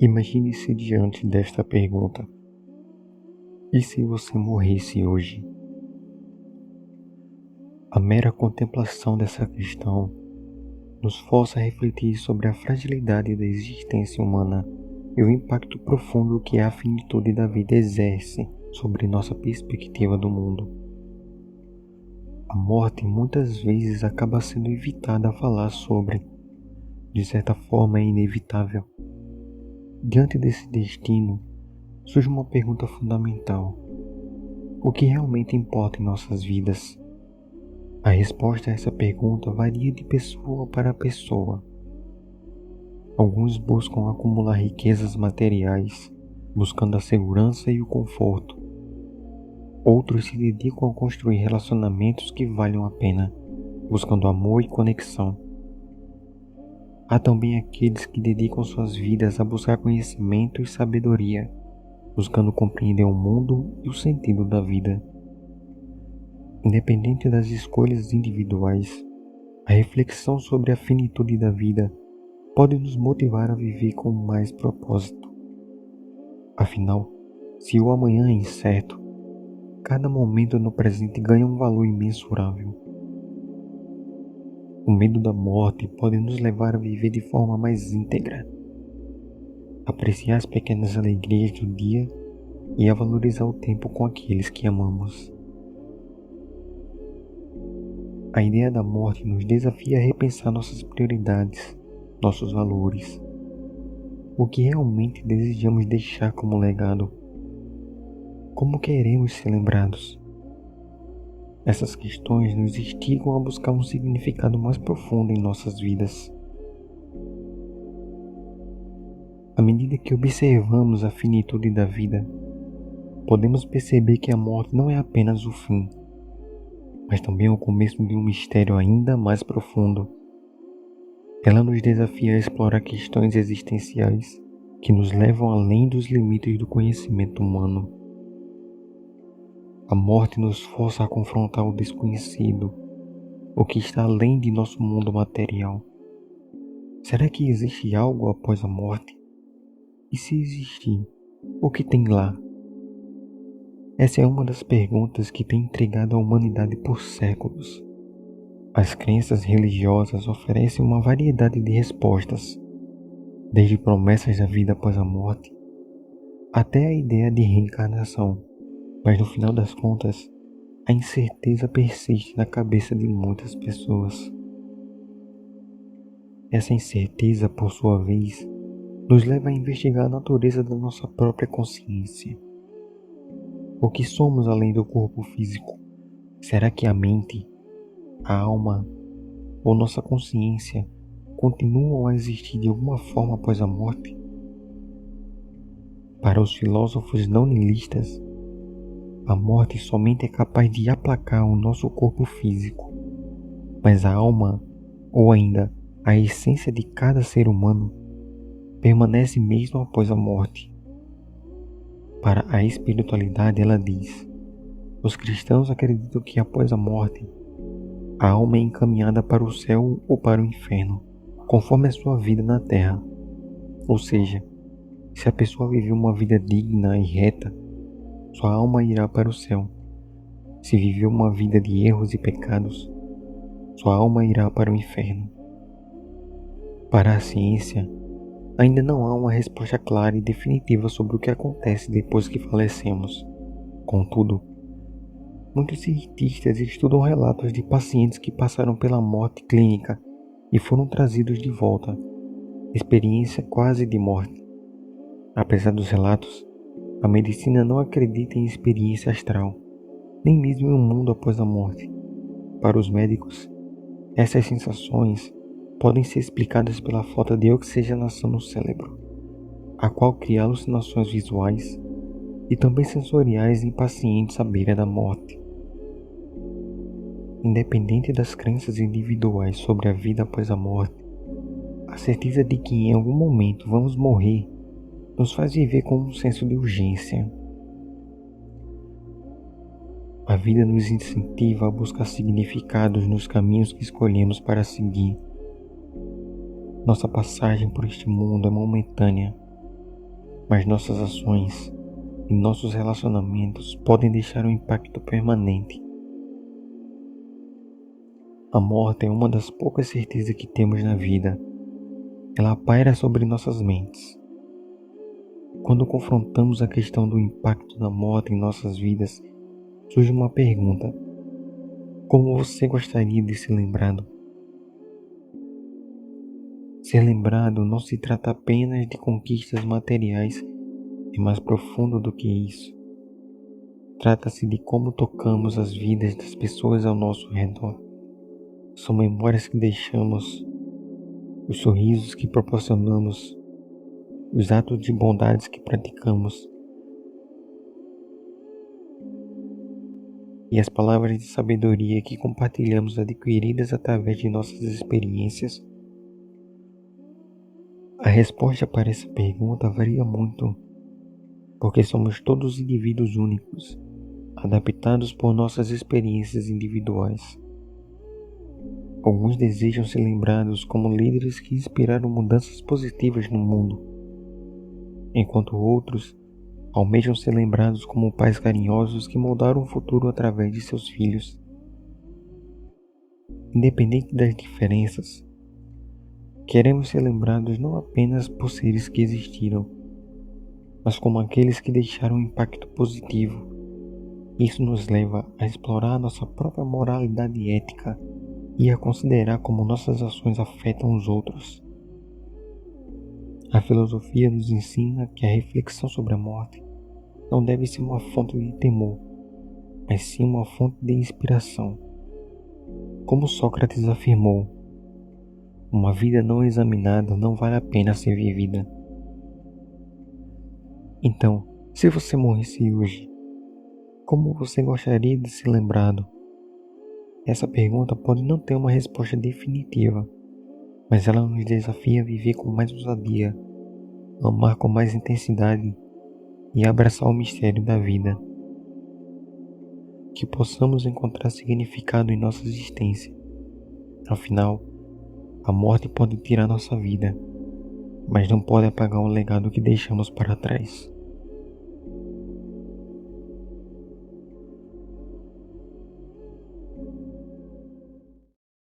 Imagine-se diante desta pergunta: e se você morresse hoje? A mera contemplação dessa questão nos força a refletir sobre a fragilidade da existência humana e o impacto profundo que a finitude da vida exerce sobre nossa perspectiva do mundo. A morte muitas vezes acaba sendo evitada a falar sobre, de certa forma é inevitável. Diante desse destino, surge uma pergunta fundamental: o que realmente importa em nossas vidas? A resposta a essa pergunta varia de pessoa para pessoa. Alguns buscam acumular riquezas materiais, buscando a segurança e o conforto. Outros se dedicam a construir relacionamentos que valham a pena, buscando amor e conexão. Há também aqueles que dedicam suas vidas a buscar conhecimento e sabedoria, buscando compreender o mundo e o sentido da vida. Independente das escolhas individuais, a reflexão sobre a finitude da vida pode nos motivar a viver com mais propósito. Afinal, se o amanhã é incerto, cada momento no presente ganha um valor imensurável. O medo da morte pode nos levar a viver de forma mais íntegra, apreciar as pequenas alegrias do dia e a valorizar o tempo com aqueles que amamos. A ideia da morte nos desafia a repensar nossas prioridades, nossos valores, o que realmente desejamos deixar como legado, como queremos ser lembrados. Essas questões nos instigam a buscar um significado mais profundo em nossas vidas. À medida que observamos a finitude da vida, podemos perceber que a morte não é apenas o fim, mas também o começo de um mistério ainda mais profundo. Ela nos desafia a explorar questões existenciais que nos levam além dos limites do conhecimento humano. A morte nos força a confrontar o desconhecido, o que está além de nosso mundo material. Será que existe algo após a morte? E se existir, o que tem lá? Essa é uma das perguntas que tem intrigado a humanidade por séculos. As crenças religiosas oferecem uma variedade de respostas, desde promessas da vida após a morte, até a ideia de reencarnação. Mas no final das contas, a incerteza persiste na cabeça de muitas pessoas. Essa incerteza, por sua vez, nos leva a investigar a natureza da nossa própria consciência. O que somos além do corpo físico? Será que a mente, a alma ou nossa consciência continuam a existir de alguma forma após a morte? Para os filósofos não nihilistas, a morte somente é capaz de aplacar o nosso corpo físico, mas a alma, ou ainda a essência de cada ser humano, permanece mesmo após a morte. Para a espiritualidade, ela diz: os cristãos acreditam que após a morte, a alma é encaminhada para o céu ou para o inferno, conforme a sua vida na terra. Ou seja, se a pessoa viveu uma vida digna e reta, sua alma irá para o céu. Se viveu uma vida de erros e pecados, sua alma irá para o inferno. Para a ciência, ainda não há uma resposta clara e definitiva sobre o que acontece depois que falecemos. Contudo, muitos cientistas estudam relatos de pacientes que passaram pela morte clínica e foram trazidos de volta, experiência quase de morte. Apesar dos relatos, a medicina não acredita em experiência astral, nem mesmo em um mundo após a morte. Para os médicos, essas sensações podem ser explicadas pela falta de oxigenação no cérebro, a qual cria alucinações visuais e também sensoriais em pacientes à beira da morte. Independente das crenças individuais sobre a vida após a morte, a certeza de que em algum momento vamos morrer nos faz viver com um senso de urgência. A vida nos incentiva a buscar significados nos caminhos que escolhemos para seguir. Nossa passagem por este mundo é momentânea, mas nossas ações e nossos relacionamentos podem deixar um impacto permanente. A morte é uma das poucas certezas que temos na vida. Ela paira sobre nossas mentes. Quando confrontamos a questão do impacto da morte em nossas vidas, surge uma pergunta: como você gostaria de ser lembrado? Ser lembrado não se trata apenas de conquistas materiais, é mais profundo do que isso. Trata-se de como tocamos as vidas das pessoas ao nosso redor. São memórias que deixamos, os sorrisos que proporcionamos, os atos de bondades que praticamos e as palavras de sabedoria que compartilhamos adquiridas através de nossas experiências. A resposta para essa pergunta varia muito, porque somos todos indivíduos únicos, adaptados por nossas experiências individuais. Alguns desejam ser lembrados como líderes que inspiraram mudanças positivas no mundo, enquanto outros almejam ser lembrados como pais carinhosos que moldaram o futuro através de seus filhos. Independente das diferenças, queremos ser lembrados não apenas por seres que existiram, mas como aqueles que deixaram um impacto positivo. Isso nos leva a explorar nossa própria moralidade ética e a considerar como nossas ações afetam os outros. A filosofia nos ensina que a reflexão sobre a morte não deve ser uma fonte de temor, mas sim uma fonte de inspiração. Como Sócrates afirmou, uma vida não examinada não vale a pena ser vivida. Então, se você morresse hoje, como você gostaria de ser lembrado? Essa pergunta pode não ter uma resposta definitiva, mas ela nos desafia a viver com mais ousadia, amar com mais intensidade e abraçar o mistério da vida. Que possamos encontrar significado em nossa existência. Afinal, a morte pode tirar nossa vida, mas não pode apagar o legado que deixamos para trás.